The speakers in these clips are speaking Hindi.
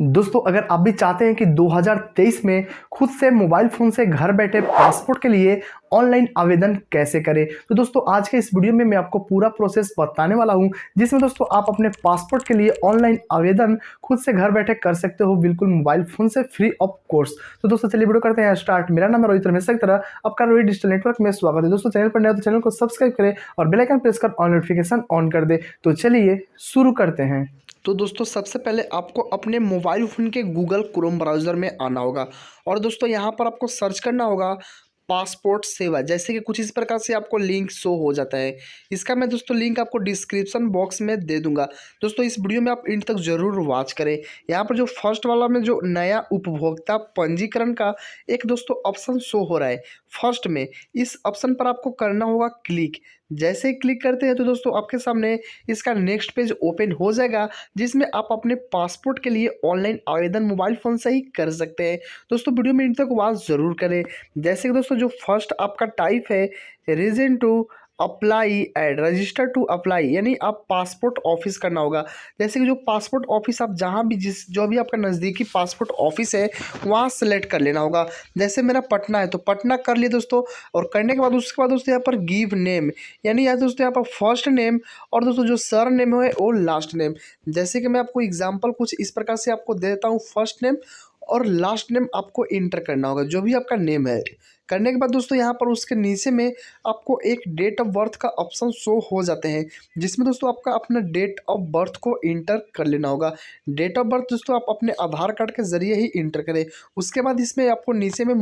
दोस्तों अगर आप भी चाहते हैं कि 2023 में खुद से मोबाइल फ़ोन से घर बैठे पासपोर्ट के लिए ऑनलाइन आवेदन कैसे करें, तो दोस्तों आज के इस वीडियो में मैं आपको पूरा प्रोसेस बताने वाला हूं, जिसमें दोस्तों आप अपने पासपोर्ट के लिए ऑनलाइन आवेदन खुद से घर बैठे कर सकते हो, बिल्कुल मोबाइल फ़ोन से फ्री ऑफ कोर्स। तो दोस्तों चलिए वीडियो करते हैं स्टार्ट। मेरा नाम है रोहित रमेश, की तरह आपका रोहित डिजिटल नेटवर्क में स्वागत है। दोस्तों चैनल पर नया तो चैनल को सब्सक्राइब करें और बेल आइकन प्रेस कर ऑल नोटिफिकेशन ऑन कर दे। तो चलिए शुरू करते हैं। तो दोस्तों सबसे पहले आपको अपने मोबाइल फ़ोन के गूगल क्रोम ब्राउज़र में आना होगा और दोस्तों यहाँ पर आपको सर्च करना होगा पासपोर्ट सेवा। जैसे कि कुछ इस प्रकार से आपको लिंक शो हो जाता है। इसका मैं दोस्तों लिंक आपको डिस्क्रिप्शन बॉक्स में दे दूंगा। दोस्तों इस वीडियो में आप इंड तक जरूर वॉच करें। यहाँ पर जो फर्स्ट वाला में जो नया उपभोक्ता पंजीकरण का एक दोस्तों ऑप्शन शो हो रहा है, फर्स्ट में इस ऑप्शन पर आपको करना होगा क्लिक। जैसे ही क्लिक करते हैं तो दोस्तों आपके सामने इसका नेक्स्ट पेज ओपन हो जाएगा, जिसमें आप अपने पासपोर्ट के लिए ऑनलाइन आवेदन मोबाइल फ़ोन से ही कर सकते हैं। दोस्तों वीडियो में इन तक वॉच ज़रूर करें। जैसे कि दोस्तों जो फर्स्ट आपका टाइप है reason to apply and register to apply, यानी आप पासपोर्ट ऑफिस करना होगा। जैसे कि जो पासपोर्ट ऑफिस आप जहाँ भी जो भी आपका नज़दीकी पासपोर्ट ऑफिस है वहाँ सेलेक्ट कर लेना होगा। जैसे मेरा पटना है तो पटना कर लिए दोस्तों, और करने के बाद उसके बाद दोस्तों यहाँ पर गिव नेम, यानी यहाँ दोस्तों यहाँ पर फर्स्ट नेम और दोस्तों जो सर नेम है वो लास्ट नेम। जैसे कि मैं आपको एग्जाम्पल कुछ इस प्रकार से आपको दे देता हूँ, फर्स्ट नेम और लास्ट नेम आपको इंटर करना होगा जो भी आपका नेम है। करने के बाद दोस्तों यहाँ पर उसके नीचे में आपको एक डेट ऑफ बर्थ का ऑप्शन शो हो जाते हैं, जिसमें दोस्तों आपका अपना डेट ऑफ बर्थ को इंटर कर लेना होगा। डेट ऑफ बर्थ दोस्तों आप अपने आधार कार्ड के ज़रिए ही इंटर करें। उसके बाद इसमें आपको नीचे में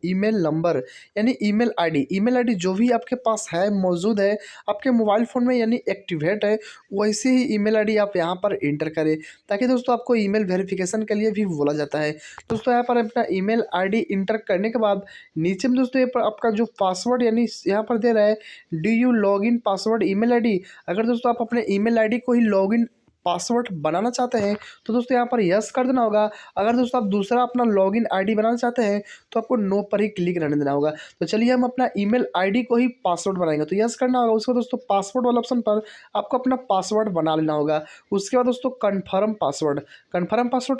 ईमेल नंबर यानी ईमेल आईडी जो भी आपके पास है मौजूद है आपके मोबाइल फ़ोन में यानी एक्टिवेट है, वैसे ही ईमेल आईडी आप यहाँ पर इंटर करें, ताकि दोस्तों आपको ईमेल वेरिफिकेशन के लिए भी बोला जाता है। दोस्तों यहाँ पर अपना ईमेल आईडी इंटर करने के बाद नीचे में दोस्तों यहाँ पर आपका जो पासवर्ड यानी यहाँ पर दे रहा है do you log in password email ID. अगर दोस्तों आप अपने ईमेल आईडी को ही लॉगिन पासवर्ड बनाना चाहते हैं तो दोस्तों यहाँ पर यस कर देना होगा। अगर दोस्तों आप दूसरा अपना लॉगिन आईडी बनाना चाहते हैं तो आपको नो पर ही क्लिक रहने देना होगा। तो चलिए हम अपना ईमेल आईडी को ही पासवर्ड बनाएंगे, तो यस करना होगा। उसको दोस्तों पासवर्ड वाला ऑप्शन पर आपको अपना पासवर्ड बना लेना होगा। उसके बाद दोस्तों कन्फर्म पासवर्ड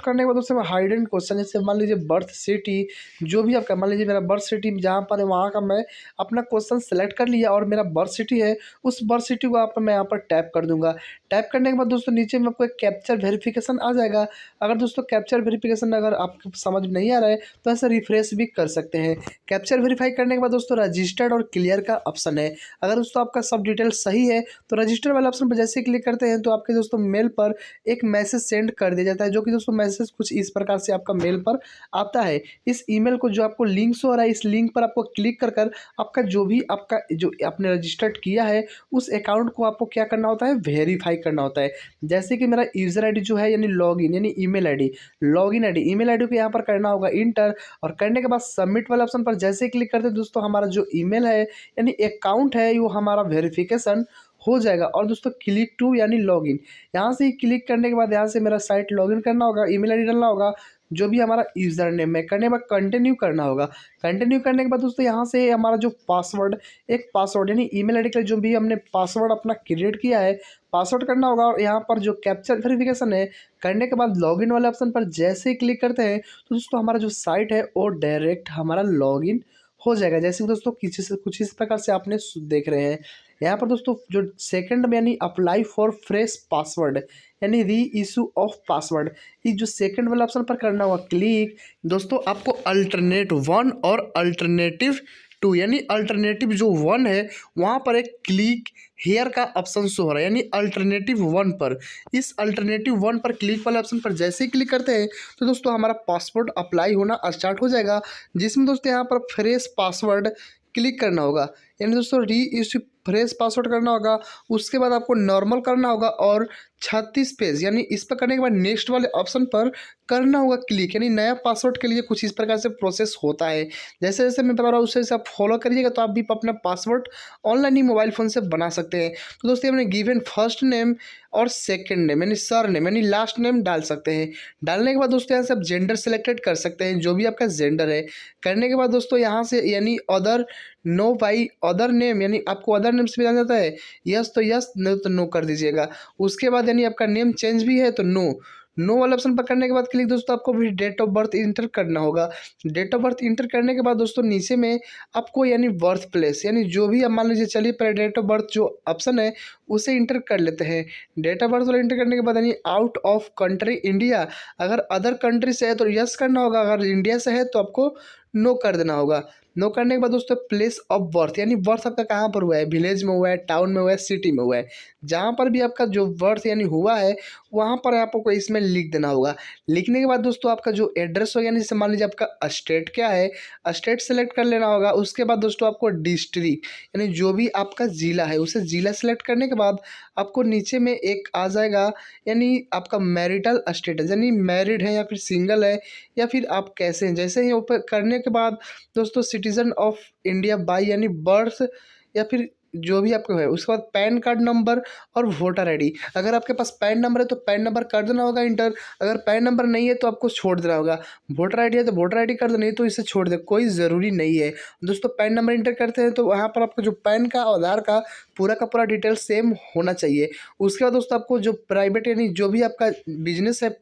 करने के बाद दोस्तों हाइडन क्वेश्चन, जैसे मान लीजिए बर्थ सिटी जो भी आपका, मान लीजिए मेरा बर्थ सिटी जहाँ पर है वहाँ का मैं अपना क्वेश्चन सेलेक्ट कर लिया और मेरा बर्थ सिटी है, उस बर्थ सिटी को मैं यहाँ पर टैप कर दूंगा। टैप करने के बाद दोस्तों नीचे में आपको एक कैप्चर वेरिफिकेशन आ जाएगा। अगर दोस्तों कैप्चर वेरिफिकेशन अगर आपको समझ में नहीं आ रहा है तो ऐसे रिफ्रेश भी कर सकते हैं। कैप्चर वेरीफाई करने के बाद दोस्तों रजिस्टर्ड और क्लियर का ऑप्शन है। अगर दोस्तों आपका सब डिटेल सही है तो रजिस्टर वाले ऑप्शन पर जैसे क्लिक करते हैं तो आपके दोस्तों मेल पर एक मैसेज सेंड कर दिया जाता है, जो कि दोस्तों मैसेज कुछ इस प्रकार से आपका मेल पर आता है। इस ईमेल को जो आपको लिंक शो हो रहा है, इस लिंक पर आपको क्लिक कर कर आपका जो भी आपका जो आपने रजिस्टर्ड किया है उस अकाउंट को आपको क्या करना होता है, वेरीफाई करना होता है। जैसे कि मेरा यूज़र आईडी जो है यानी लॉगिन यानी email ID, login ID email ID को यहाँ पर करना होगा इंटर, और करने के बाद सबमिट वाले ऑप्शन पर जैसे ही क्लिक करते हैं दोस्तों हमारा जो ईमेल है यानी अकाउंट है वो हमारा वेरिफिकेशन हो जाएगा। और दोस्तों क्लिक टू यानी लॉगिन, यहाँ से ही क्लिक करने के बाद यहाँ से मेरा साइट लॉगिन करना होगा, ईमेल आईडी डालना होगा जो भी हमारा यूज़र नेम है, करने के बाद कंटिन्यू करना होगा। कंटिन्यू करने के बाद दोस्तों यहाँ से हमारा जो पासवर्ड एक पासवर्ड यानी ईमेल आईडी के लिए जो भी हमने पासवर्ड अपना क्रिएट किया है पासवर्ड करना होगा। और यहाँ पर जो कैप्चर वेरिफिकेशन है करने के बाद लॉगिन वाले ऑप्शन पर जैसे ही क्लिक करते हैं तो दोस्तों हमारा जो साइट है वो डायरेक्ट हमारा लॉगिन हो जाएगा। जैसे कि दोस्तों कुछ इस प्रकार से आपने देख रहे हैं। यहाँ पर दोस्तों जो सेकंड में यानी अप्लाई फॉर फ्रेश पासवर्ड यानी री इशू ऑफ पासवर्ड, ये जो सेकंड वाला ऑप्शन पर करना होगा क्लिक। दोस्तों आपको अल्टरनेट 1 और अल्टरनेटिव 2 यानी अल्टरनेटिव जो 1 है वहाँ पर एक क्लिक हेयर का ऑप्शन शो हो रहा है यानी अल्टरनेटिव 1 पर। इस अल्टरनेटिव 1 पर क्लिक वाले ऑप्शन पर जैसे ही क्लिक करते हैं तो दोस्तों हमारा पासवर्ड अप्लाई होना स्टार्ट हो जाएगा, जिसमें दोस्तों यहाँ पर फ्रेश पासवर्ड क्लिक करना होगा यानी दोस्तों री इशू फ्रेश पासवर्ड करना होगा। उसके बाद आपको नॉर्मल करना होगा और 36 पेज यानी इस पर करने के बाद नेक्स्ट वाले ऑप्शन पर करना होगा क्लिक, यानी नया पासवर्ड के लिए कुछ इस प्रकार से प्रोसेस होता है। जैसे जैसे मैं बता रहा हूँ उससे आप फॉलो करिएगा तो आप भी अपना पासवर्ड ऑनलाइन ही मोबाइल फ़ोन से बना सकते हैं। तो दोस्तों हमने गिवन फर्स्ट नेम और सेकंड नेम यानी सर नेम यानी लास्ट नेम डाल सकते हैं। डालने के बाद दोस्तों यहाँ से आप जेंडर सेलेक्टेड कर सकते हैं, जो भी आपका जेंडर है। करने के बाद दोस्तों यहाँ से यानी other no by other name यानी आपको अदर नेम से भी जाना जाता है, यस तो यस, नो तो नो कर दीजिएगा। उसके बाद यानी आपका नेम चेंज भी है तो नो, नो वाले ऑप्शन पर करने के बाद क्लिक दोस्तों आपको भी डेट ऑफ बर्थ इंटर करना होगा। डेट ऑफ बर्थ इंटर करने के बाद दोस्तों नीचे में आपको यानी बर्थ प्लेस यानी जो भी, अब मान लीजिए चलिए पहले डेट ऑफ बर्थ जो ऑप्शन है उसे इंटर कर लेते हैं। डेट ऑफ बर्थ वाला इंटर करने के बाद यानी आउट ऑफ कंट्री इंडिया, अगर अदर कंट्री से है तो यस करना होगा, अगर इंडिया से है तो आपको नो कर देना होगा। नो करने के बाद दोस्तों प्लेस ऑफ बर्थ यानी बर्थ आपका कहाँ पर हुआ है, विलेज में हुआ है, टाउन में हुआ है, सिटी में हुआ है, जहाँ पर भी आपका जो बर्थ यानी हुआ है वहाँ पर आपको इसमें लिख देना होगा। लिखने के बाद दोस्तों आपका जो एड्रेस हो यानी जैसे मान लीजिए आपका स्टेट क्या है, स्टेट सेलेक्ट कर लेना होगा। उसके बाद दोस्तों आपको डिस्ट्रिक्ट यानी जो भी आपका ज़िला है उसे ज़िला सेलेक्ट करने के बाद आपको नीचे में एक आ जाएगा यानी आपका मैरिटल स्टेटस यानी मैरिड है या फिर सिंगल है या फिर आप कैसे हैं। जैसे ही ऊपर करने के बाद दोस्तों सिटीजन ऑफ इंडिया बाय यानी बर्थ या फिर जो भी आपको है, उसके बाद पैन कार्ड नंबर और वोटर आईडी। अगर आपके पास पैन नंबर है तो पैन नंबर कर देना होगा इंटर, अगर पैन नंबर नहीं है तो आपको छोड़ देना होगा। वोटर आईडी है तो वोटर आईडी कर देना, नहीं तो इसे छोड़ दे, कोई ज़रूरी नहीं है। दोस्तों पैन नंबर इंटर करते हैं तो वहाँ पर आपको जो पैन का आधार का पूरा डिटेल सेम होना चाहिए। उसके बाद दोस्तों आपको जो प्राइवेट यानी जो भी आपका बिजनेस है,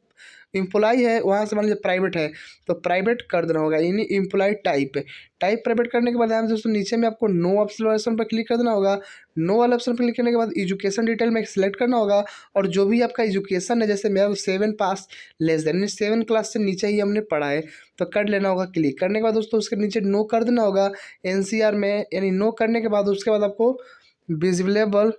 एम्प्लॉय है, वहाँ से मान लीजिए प्राइवेट है तो प्राइवेट कर देना होगा यानी एम्प्लॉय टाइप प्राइवेट करने के बाद यहाँ दोस्तों नीचे में आपको नो ऑप्शन पर क्लिक कर देना होगा। नो वाले ऑप्शन पर क्लिक करने के बाद एजुकेशन डिटेल में सिलेक्ट करना होगा और जो भी आपका एजुकेशन है, जैसे मेरा 7 पास लेस देन यानी 7 क्लास से नीचे ही हमने पढ़ा है तो कर लेना होगा। क्लिक करने के बाद दोस्तों उसके नीचे नो कर देना होगा एनसीआर में, यानी नो करने के बाद उसके बाद आपको विजिबलेबल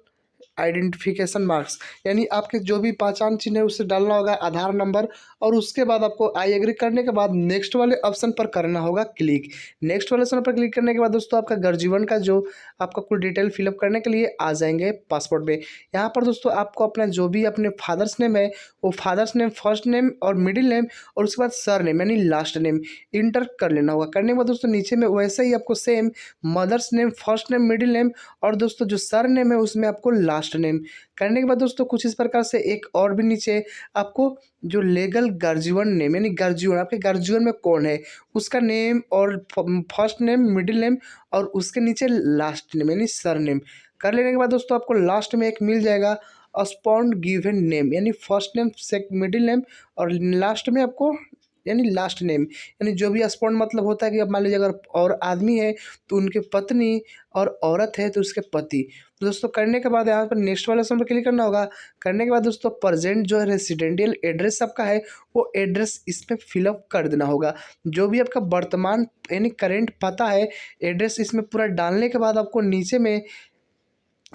आइडेंटिफिकेशन मार्क्स यानी आपके जो भी पहचान चिन्ह है उससे डालना होगा, आधार नंबर, और उसके बाद आपको आई एग्री करने के बाद नेक्स्ट वाले ऑप्शन पर करना होगा क्लिक। नेक्स्ट वाले ऑप्शन पर क्लिक करने के बाद दोस्तों आपका घर जीवन का जो आपका कुल डिटेल फिलअप करने के लिए आ जाएंगे पासपोर्ट में। यहाँ पर दोस्तों आपको अपना जो भी अपने फादर्स नेम है वो फादर्स नेम, फर्स्ट नेम और मिडिल नेम और उसके बाद सर नेम यानी लास्ट नेम इंटर कर लेना होगा। करने के बाद दोस्तों नीचे में वैसे ही आपको same mother's name, first name, middle name और दोस्तों जो सर नेम है उसमें आपको लास्ट नेम करने के बाद दोस्तों कुछ इस प्रकार से एक और भी नीचे आपको जो लीगल गार्जियन नेम यानी गार्जियन, आपके गार्जियन में कौन है उसका नेम और फर्स्ट नेम, मिडिल नेम और उसके नीचे लास्ट नेम यानी सर नेम कर लेने के बाद दोस्तों आपको लास्ट में एक मिल जाएगा अपॉन गिवन नेम यानी फर्स्ट नेम, मिडिल नेम और लास्ट में आपको यानी लास्ट नेम यानी जो भी स्पॉन्ड मतलब होता है कि अब मान लीजिए अगर और आदमी है तो उनके पत्नी और औरत है तो उसके पति। तो दोस्तों करने के बाद यहाँ पर नेक्स्ट वाले ऑप्शन पर क्लिक करना होगा। करने के बाद दोस्तों प्रेजेंट जो है रेसिडेंशियल एड्रेस आपका है वो एड्रेस इसमें फिलअप कर देना होगा। जो भी आपका वर्तमान यानी करेंट पता है एड्रेस इसमें पूरा डालने के बाद आपको नीचे में,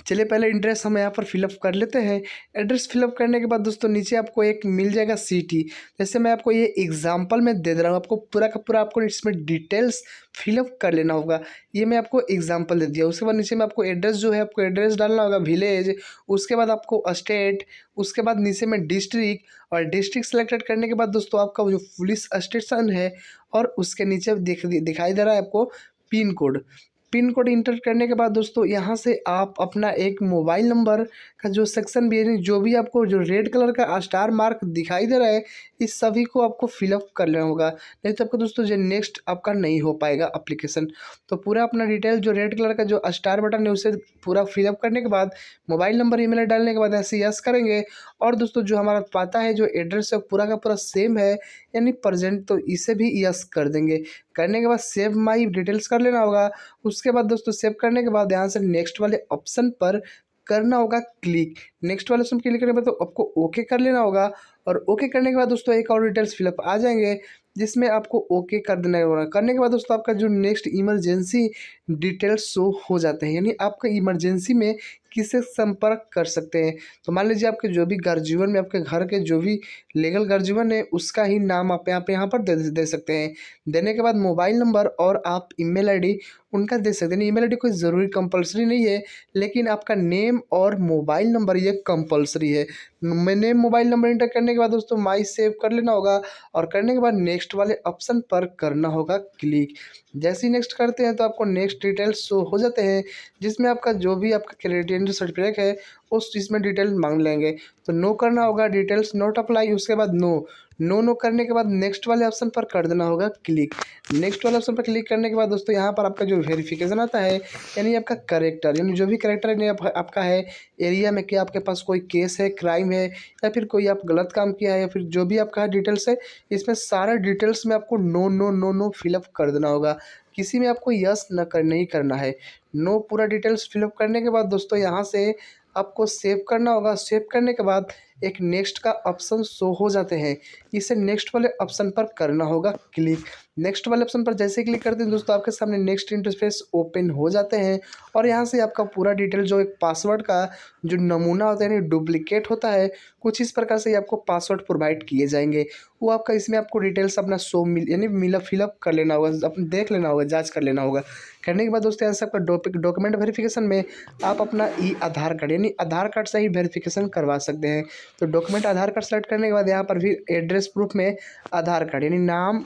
चलिए पहले एड्रेस हम यहाँ पर फिलअप कर लेते हैं। एड्रेस फिलअप करने के बाद दोस्तों नीचे आपको एक मिल जाएगा सिटी, जैसे मैं आपको ये एग्जांपल में दे रहा हूँ, आपको पूरा का पूरा आपको इसमें डिटेल्स फिलअप कर लेना होगा। ये मैं आपको एग्जांपल दे दिया। उसके बाद नीचे में आपको एड्रेस जो है आपको एड्रेस डालना होगा विलेज, उसके बाद आपको स्टेट, उसके बाद नीचे में डिस्ट्रिक्ट और डिस्ट्रिक्ट सेलेक्टेड करने के बाद दोस्तों आपका जो पुलिस स्टेशन है और उसके नीचे दिखाई दे रहा है आपको पिन कोड इंटर करने के बाद दोस्तों यहाँ से आप अपना एक मोबाइल नंबर का जो सेक्शन भी है, जो भी आपको जो रेड कलर का स्टार मार्क दिखाई दे रहा है, इस सभी को आपको फिलअप कर लेना होगा, नहीं तो आपको दोस्तों जो नेक्स्ट आपका नहीं हो पाएगा एप्लीकेशन। तो पूरा अपना डिटेल जो रेड कलर का जो स्टार बटन है उसे पूरा फिलअप करने के बाद मोबाइल नंबर, ईमेल डालने के बाद ऐसे यस करेंगे। और दोस्तों जो हमारा पता है जो एड्रेस है पूरा का पूरा सेम है यानी प्रेजेंट, तो इसे भी यस कर देंगे। करने के बाद सेव माई डिटेल्स कर लेना होगा। उसके बाद दोस्तों सेव करने के बाद यहाँ से नेक्स्ट वाले ऑप्शन पर करना होगा क्लिक। नेक्स्ट वाले ऑप्शन क्लिक करने के बाद तो आपको ओके कर लेना होगा और ओके करने के बाद दोस्तों एक और डिटेल्स फिलअप आ जाएंगे जिसमें आपको ओके कर देना होगा। करने के बाद दोस्तों आपका जो नेक्स्ट इमरजेंसी डिटेल्स शो हो जाते हैं, यानी आपका इमरजेंसी में किससे संपर्क कर सकते हैं। तो मान लीजिए आपके जो भी गार्जियन में आपके घर के जो भी लीगल गार्जियन है उसका ही नाम आप यहाँ पर दे सकते हैं। देने के बाद मोबाइल नंबर और आप ईमेल आईडी उनका दे सकते हैं। ईमेल आईडी कोई ज़रूरी कंपलसरी नहीं है, लेकिन आपका नेम और मोबाइल नंबर ये कंपलसरी है। नेम मोबाइल नंबर इंटर करने के बाद दोस्तों माई सेव कर लेना होगा और करने के बाद नेक्स्ट वाले ऑप्शन पर करना होगा क्लिक। जैसे ही नेक्स्ट करते हैं तो आपको नेक्स्ट डिटेल्स शो हो जाते हैं जिसमें आपका जो भी आपका क्रेडिट सर्टिफिकेट है उस चीज़ में डिटेल मांग लेंगे। तो नो करना होगा, डिटेल्स नोट अप्लाई, उसके बाद नो नो करने के बाद नेक्स्ट वाले ऑप्शन पर कर देना होगा क्लिक। नेक्स्ट वाले ऑप्शन पर क्लिक करने के बाद दोस्तों यहाँ पर आपका जो वेरिफिकेशन आता है, यानी आपका करेक्टर, यानी जो भी करेक्टर यानी आपका है एरिया में, कि आपके पास कोई केस है, क्राइम है, या फिर कोई आप गलत काम किया है, या फिर जो भी आपका डिटेल्स है, इसमें सारे डिटेल्स में आपको no no no no fill up कर देना होगा। किसी में आपको यस नहीं करना है। नो पूरा डिटेल्स फिलअप करने के बाद दोस्तों यहाँ से आपको सेव करना होगा। सेव करने के बाद एक नेक्स्ट का ऑप्शन शो हो जाते हैं, इसे नेक्स्ट वाले ऑप्शन पर करना होगा क्लिक। नेक्स्ट वाले ऑप्शन पर जैसे क्लिक करते हैं दोस्तों आपके सामने नेक्स्ट इंटरफेस ओपन हो जाते हैं, और यहाँ से आपका पूरा डिटेल जो एक पासवर्ड का जो नमूना होता है यानी डुप्लीकेट होता है, कुछ इस प्रकार से आपको पासवर्ड प्रोवाइड किए जाएंगे। वो आपका इसमें आपको डिटेल्स अपना यानी फिलअप कर लेना होगा, अपना देख लेना होगा, जाँच कर लेना होगा। करने के बाद दोस्तों यहाँ से आपका डॉक्यूमेंट वेरिफिकेशन में आप अपना आधार कार्ड यानी आधार कार्ड से ही वेरिफिकेशन करवा सकते हैं। तो डॉक्यूमेंट आधार कार्ड सेलेक्ट करने के बाद यहाँ पर फिर एड्रेस प्रूफ में आधार कार्ड यानी नाम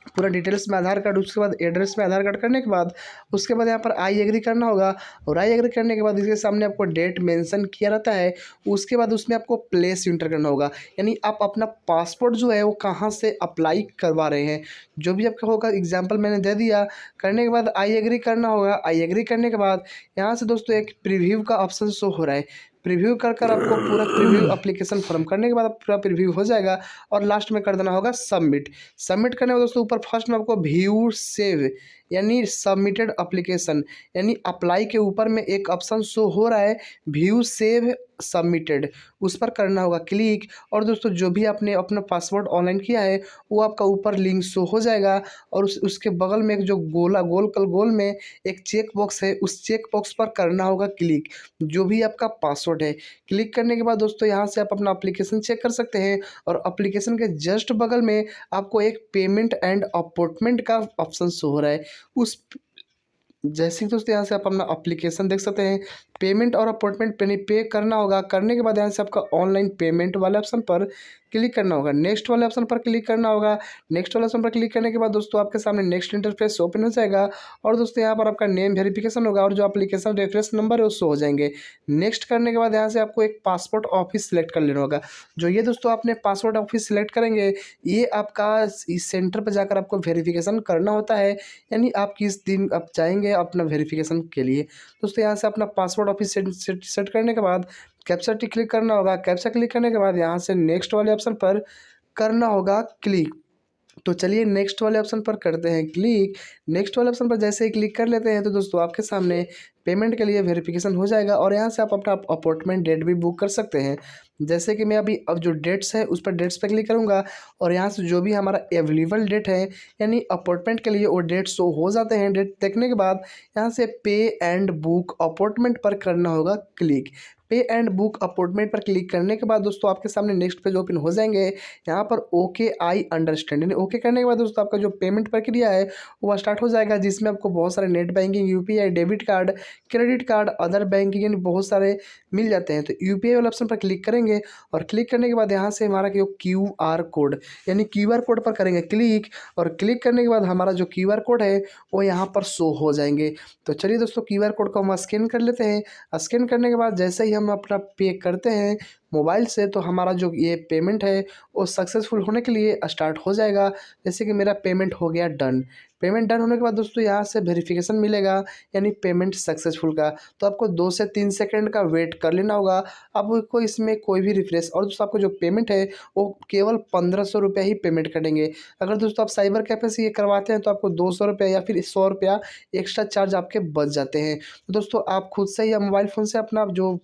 पूरा डिटेल्स में आधार कार्ड, उसके बाद एड्रेस में आधार कार्ड करने के बाद उसके बाद यहाँ पर आई एग्री करना होगा, और आई एग्री करने के बाद इसके सामने आपको डेट मेंशन किया रहता है। उसके बाद उसमें आपको प्लेस इंटर करना होगा, यानी आप अपना पासपोर्ट जो है वो कहाँ से अप्लाई करवा रहे हैं, जो भी आपका होगा। एग्जाम्पल मैंने दे दिया। करने के बाद आई एग्री करना होगा। आई एग्री करने के बाद यहाँ से दोस्तों एक प्रीव्यू का ऑप्शन शो हो रहा है। प्रीव्यू कर आपको पूरा प्रीव्यू एप्लीकेशन फॉर्म करने के बाद पूरा प्रीव्यू हो जाएगा, और लास्ट में कर देना होगा सबमिट। सबमिट करने के बाद दोस्तों ऊपर फर्स्ट में आपको व्यू सेव यानी सबमिटेड एप्लीकेशन यानी अप्लाई के ऊपर में एक ऑप्शन शो हो रहा है व्यू सेव सबमिटेड, उस पर करना होगा क्लिक। और दोस्तों जो भी आपने अपना पासवर्ड ऑनलाइन किया है वो आपका ऊपर लिंक शो हो जाएगा, और उसके बगल में एक जो गोल में एक चेक बॉक्स है, उस चेक बॉक्स पर करना होगा क्लिक, जो भी आपका पासवर्ड है। क्लिक करने के बाद दोस्तों यहाँ से आप अपना एप्लीकेशन चेक कर सकते हैं, और एप्लीकेशन के जस्ट बगल में आपको एक पेमेंट एंड अपॉइंटमेंट का ऑप्शन शो हो रहा है। उस जैसे ही दोस्तों यहाँ से आप अपना एप्लीकेशन देख सकते हैं, पेमेंट और अपॉइंटमेंट पे करना होगा। करने के बाद यहाँ से आपका ऑनलाइन पेमेंट वाले ऑप्शन पर क्लिक करना होगा। नेक्स्ट वाले ऑप्शन पर क्लिक करना होगा। नेक्स्ट वाले ऑप्शन पर क्लिक करने के बाद दोस्तों आपके सामने नेक्स्ट इंटरफेस ओपन हो जाएगा, और दोस्तों यहाँ पर आपका नेम वेरिफिकेशन होगा, और जो एप्लीकेशन रेफरेंस नंबर है वो शो हो जाएंगे। नेक्स्ट करने के बाद यहाँ से आपको एक पासपोर्ट ऑफिस सेलेक्ट कर लेना होगा। जो ये दोस्तों आपने पासपोर्ट ऑफिस सेलेक्ट करेंगे, ये आपका इस सेंटर पर जाकर आपको वेरिफिकेशन करना होता है, यानी आप किस दिन आप जाएंगे अपना वेरिफिकेशन के लिए। दोस्तों यहाँ से अपना पासपोर्ट ऑफिस सेट करने के बाद कैप्चा क्लिक करना होगा। कैप्चा क्लिक करने के बाद यहाँ से नेक्स्ट वाले ऑप्शन पर करना होगा क्लिक। तो चलिए नेक्स्ट वाले ऑप्शन पर करते हैं क्लिक। नेक्स्ट वाले ऑप्शन पर जैसे ही क्लिक कर लेते हैं तो दोस्तों आपके सामने पेमेंट के लिए वेरिफिकेशन हो जाएगा, और यहाँ से आप अपना अपॉइंटमेंट डेट भी बुक कर सकते हैं। जैसे कि मैं अभी अब जो डेट्स है उस पर डेट्स पर क्लिक करूँगा, और यहाँ से जो भी हमारा अवेलेबल डेट है यानी अपॉइंटमेंट के लिए वो डेट शो हो जाते हैं। डेट देखने के बाद यहाँ से पे एंड बुक अपॉइंटमेंट पर करना होगा क्लिक। पे एंड बुक अपॉइंटमेंट पर क्लिक करने के बाद दोस्तों आपके सामने नेक्स्ट पेज ओपन हो जाएंगे। यहाँ पर ओके आई अंडरस्टैंड यानी ओके करने के बाद दोस्तों आपका जो पेमेंट प्रक्रिया है वो स्टार्ट हो जाएगा, जिसमें आपको बहुत सारे net banking, UPI, debit card, credit card, other banking यानी बहुत सारे मिल जाते हैं। तो यूपीआई वाले ऑप्शन पर क्लिक करेंगे, और क्लिक करने के बाद यहाँ से हमारा QR कोड यानी QR कोड पर करेंगे क्लिक, और क्लिक करने के बाद हमारा जो QR कोड है वो यहाँ पर शो हो जाएंगे। तो चलिए दोस्तों QR कोड को हम स्कैन कर लेते हैं। स्कैन करने के बाद जैसे ही हम अपना पे करते हैं मोबाइल से, तो हमारा जो ये पेमेंट है वो सक्सेसफुल होने के लिए स्टार्ट हो जाएगा। जैसे कि मेरा पेमेंट हो गया डन। पेमेंट डन होने के बाद दोस्तों यहाँ से वेरिफिकेशन मिलेगा यानी पेमेंट सक्सेसफुल का। तो आपको 2 से 3 सेकंड का वेट कर लेना होगा। आपको इसमें कोई भी रिफ्रेश, और दोस्तों आपको जो पेमेंट है वो केवल 1500 रुपया ही पेमेंट करेंगे। अगर दोस्तों आप साइबर कैफे से ये करवाते हैं तो आपको 200 रुपया या फिर 100 रुपया एक्स्ट्रा चार्ज आपके बच जाते हैं। तो दोस्तों आप खुद से ही मोबाइल फ़ोन से अपना जो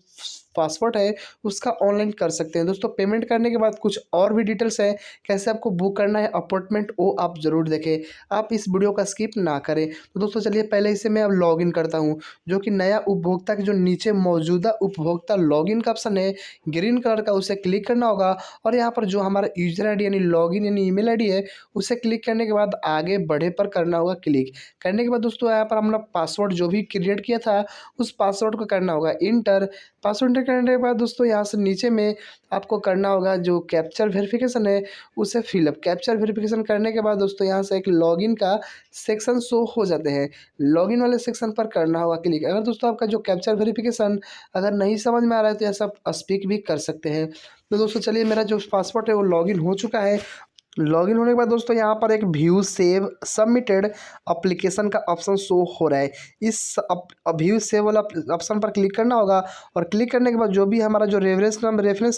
पासवर्ड है उसका ऑनलाइन कर सकते हैं। दोस्तों पेमेंट करने के बाद कुछ और भी डिटेल्स है कैसे आपको बुक करना है अपॉइंटमेंट, वो आप ज़रूर देखें, आप इस वीडियो का स्किप ना करें। तो दोस्तों चलिए पहले इसे मैं अब लॉगिन करता हूं, जो कि नया उपभोक्ता के जो नीचे मौजूदा उपभोक्ता लॉगिन का ऑप्शन है ग्रीन कलर का, उसे क्लिक करना होगा, और यहाँ पर जो हमारा यूजर आई डी यानी लॉगिन यानी ईमेल आईडी है उसे क्लिक करने के बाद आगे बढ़े पर करना होगा क्लिक। करने के बाद दोस्तों यहाँ पर हमने पासवर्ड जो भी क्रिएट किया था उस पासवर्ड को करना होगा इंटर। पासवर्ड एंटर करने के बाद दोस्तों यहाँ से नीचे में आपको करना होगा जो कैप्चर वेरिफिकेशन है उसे फिलअप। कैप्चर वेरिफिकेशन करने के बाद दोस्तों यहाँ से एक लॉगिन का सेक्शन शो हो जाते हैं, लॉगिन वाले सेक्शन पर करना होगा क्लिक। अगर दोस्तों आपका जो कैप्चर वेरिफिकेशन अगर नहीं समझ में आ रहा है तो ऐसा स्पीक भी कर सकते हैं। तो दोस्तों चलिए मेरा जो पासवर्ड है वो लॉगिन हो चुका है, लॉगिन होने के बाद दोस्तों यहाँ पर एक व्यू सेव सबमिटेड एप्लीकेशन का ऑप्शन शो हो रहा है। इस व्यू सेव वाला ऑप्शन पर क्लिक करना होगा और क्लिक करने के बाद जो भी हमारा जो रेफरेंस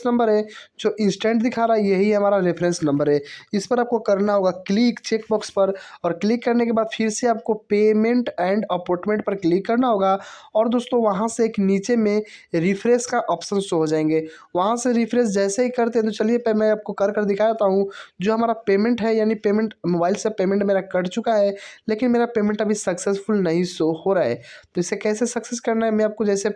नंबर है जो इंस्टेंट दिखा रहा है यही हमारा रेफरेंस नंबर है। इस पर आपको करना होगा क्लिक चेक बॉक्स पर, और क्लिक करने के बाद फिर से आपको पेमेंट एंड अपॉइंटमेंट पर क्लिक करना होगा। और दोस्तों वहाँ से एक नीचे में रिफ्रेश का ऑप्शन शो हो जाएंगे। वहाँ से रिफ्रेश जैसे ही करते हैं तो चलिए मैं आपको कर दिखाता हूँ। जो हमारा पेमेंट है यानी पेमेंट मोबाइल से पेमेंट मेरा कट चुका है, लेकिन मेरा पेमेंट अभी सक्सेसफुल नहीं शो हो रहा है। तो इसे कैसे सक्सेस करना है मैं आपको जैसे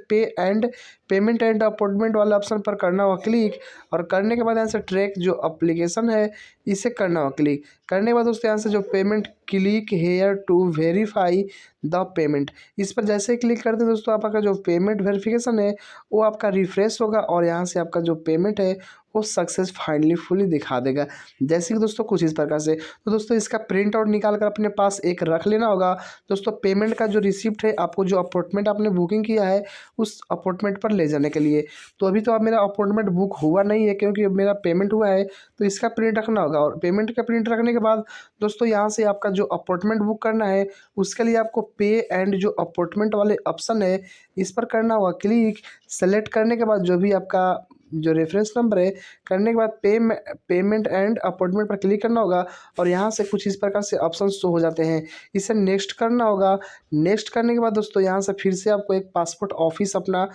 पेमेंट एंड अपॉइंटमेंट वाला ऑप्शन पर करना होगा क्लिक, और करने के बाद यहाँ से ट्रैक जो एप्लीकेशन है इसे करना होगा क्लिक। करने के बाद दोस्तों यहाँ से जो payment click here to verify the payment, इस पर जैसे ही क्लिक करते हैं दोस्तों आपका जो पेमेंट वेरिफिकेशन है वो आपका रिफ्रेश होगा और यहाँ से आपका जो पेमेंट है वो सक्सेस फाइनली फुली दिखा देगा। जैसे कि दोस्तों कुछ इस प्रकार से। तो दोस्तों इसका प्रिंट आउट निकाल कर अपने पास एक रख लेना होगा। दोस्तों पेमेंट का जो रिसिप्ट है आपको जो अपॉइंटमेंट आपने बुकिंग किया है उस अपॉइंटमेंट पर ले जाने के लिए। तो अभी तो अब मेरा अपॉइंटमेंट बुक हुआ नहीं है क्योंकि मेरा पेमेंट हुआ है, तो इसका प्रिंट रखना होगा। और पेमेंट का प्रिंट रखने के बाद दोस्तों यहाँ से आपका जो अपॉइंटमेंट बुक करना है उसके लिए आपको पे एंड जो अपॉइंटमेंट वाले ऑप्शन है इस पर करना होगा क्लिक। सेलेक्ट करने के बाद जो भी आपका जो रेफरेंस नंबर है करने के बाद पेमेंट एंड अपॉइंटमेंट पर क्लिक करना होगा और यहाँ से कुछ इस प्रकार से ऑप्शन शो हो जाते हैं। इसे नेक्स्ट करना होगा। नेक्स्ट करने के बाद दोस्तों यहाँ से फिर से आपको एक पासपोर्ट ऑफिस अपना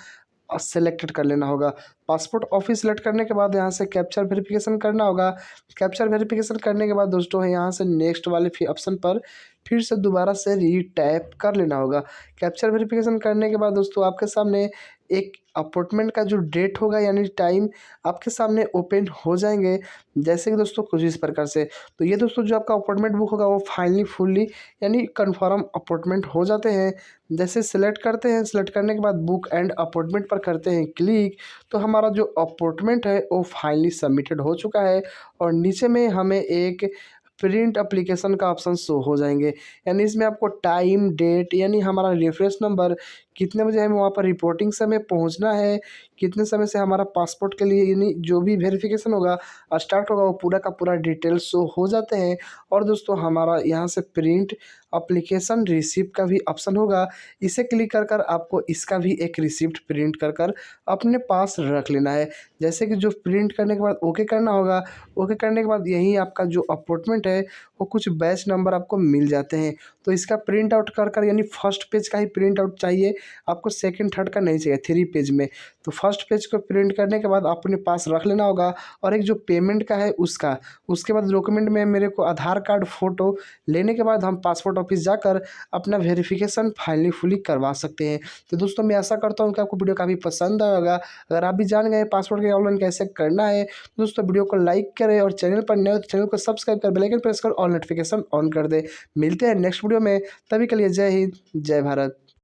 सेलेक्टेड कर लेना होगा। पासपोर्ट ऑफिस सेलेक्ट करने के बाद यहाँ से कैप्चर वेरिफिकेशन करना होगा। कैप्चर वेरिफिकेशन करने के बाद दोस्तों यहाँ से नेक्स्ट वाले ऑप्शन पर फिर से दोबारा से रीटैप कर लेना होगा। कैप्चर वेरिफिकेशन करने के बाद दोस्तों आपके सामने एक अपॉइंटमेंट का जो डेट होगा यानी टाइम आपके सामने ओपन हो जाएंगे। जैसे कि दोस्तों कुछ इस प्रकार से। तो ये दोस्तों जो आपका अपॉइंटमेंट बुक होगा वो फाइनली फुल्ली यानी कन्फर्म अपॉइंटमेंट हो जाते हैं। जैसे सिलेक्ट करते हैं, सिलेक्ट करने के बाद बुक एंड अपॉइंटमेंट पर करते हैं क्लिक, तो हमारा जो अपॉइंटमेंट है वो फाइनली सबमिटेड हो चुका है। और नीचे में हमें एक प्रिंट एप्लीकेशन का ऑप्शन शो हो जाएंगे, यानी इसमें आपको टाइम डेट यानी हमारा रेफरेंस नंबर कितने बजे हमें वहाँ पर रिपोर्टिंग समय पहुँचना है, कितने समय से हमारा पासपोर्ट के लिए यानी जो भी वेरिफिकेशन होगा स्टार्ट होगा वो पूरा का पूरा डिटेल शो हो जाते हैं। और दोस्तों हमारा यहाँ से प्रिंट एप्लीकेशन रिसिप्ट का भी ऑप्शन होगा। इसे क्लिक कर कर आपको इसका भी एक रिसिप्ट प्रिंट कर कर अपने पास रख लेना है। जैसे कि जो प्रिंट करने के बाद ओके करना होगा। ओके करने के बाद यही आपका जो अपॉइंटमेंट है वो कुछ बैच नंबर आपको मिल जाते हैं। तो इसका प्रिंट आउट कर कर यानी फर्स्ट पेज का ही प्रिंट आउट चाहिए आपको, सेकंड थर्ड का नहीं चाहिए 3 पेज में। तो फर्स्ट पेज को प्रिंट करने के बाद अपने पास रख लेना होगा। और एक जो पेमेंट का है उसका, उसके बाद डॉक्यूमेंट में मेरे को आधार कार्ड फ़ोटो लेने के बाद हम पासपोर्ट ऑफिस जाकर अपना वेरिफिकेशन फाइनली फुली करवा सकते हैं। तो दोस्तों मैं आशा करता हूँ कि आपको वीडियो काफ़ी पसंद आएगा। अगर आप भी जान गए पासपोर्ट के ऑनलाइन कैसे करना है तो दोस्तों वीडियो को लाइक करें और चैनल पर नए तो चैनल को सब्सक्राइब कर बेल आइकन प्रेस कर ऑल नोटिफिकेशन ऑन कर दे। मिलते हैं नेक्स्ट वीडियो में, तभी के लिए जय हिंद जय भारत।